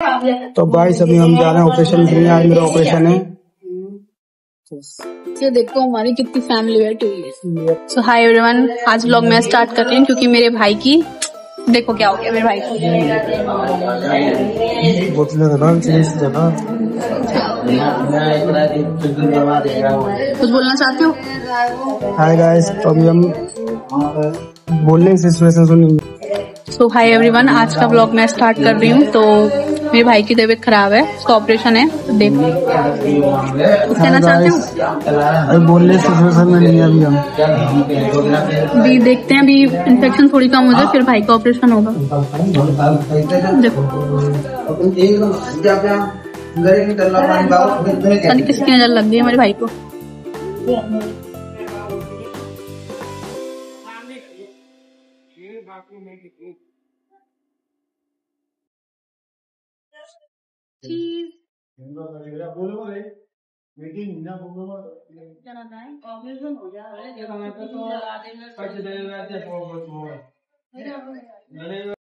तो गाइस अभी हम जा रहे हैं ऑपरेशन के लिए। आज मेरा ऑपरेशन है। ये देखो हमारी कितनी फैमिली बैठी हुई है। सो हाय एवरीवन, आज व्लॉग मैं स्टार्ट कर रही हूँ क्योंकि मेरे भाई की देखो क्या हो गया मेरे भाई को। कुछ बोलना चाहते हो? हाय गाइस, तो अभी हम बोलने की सिचुएशन सुनेंगे। सो हाय एवरीवन, आज का व्लॉग मैं स्टार्ट कर रही हूँ। तो मेरे भाई की तबीयत खराब है, उसका ऑपरेशन है। देखो कुछ कहना चाहते हो? अभी बोलने की सिचुएशन में नहीं है अभी हम। अभी देखते हैं, अभी इन्फेक्शन थोड़ी कम हो जाए फिर भाई का ऑपरेशन होगा। देखो किसकी नजर लग गई हमारे भाई को। ऑपरेशन हो जाए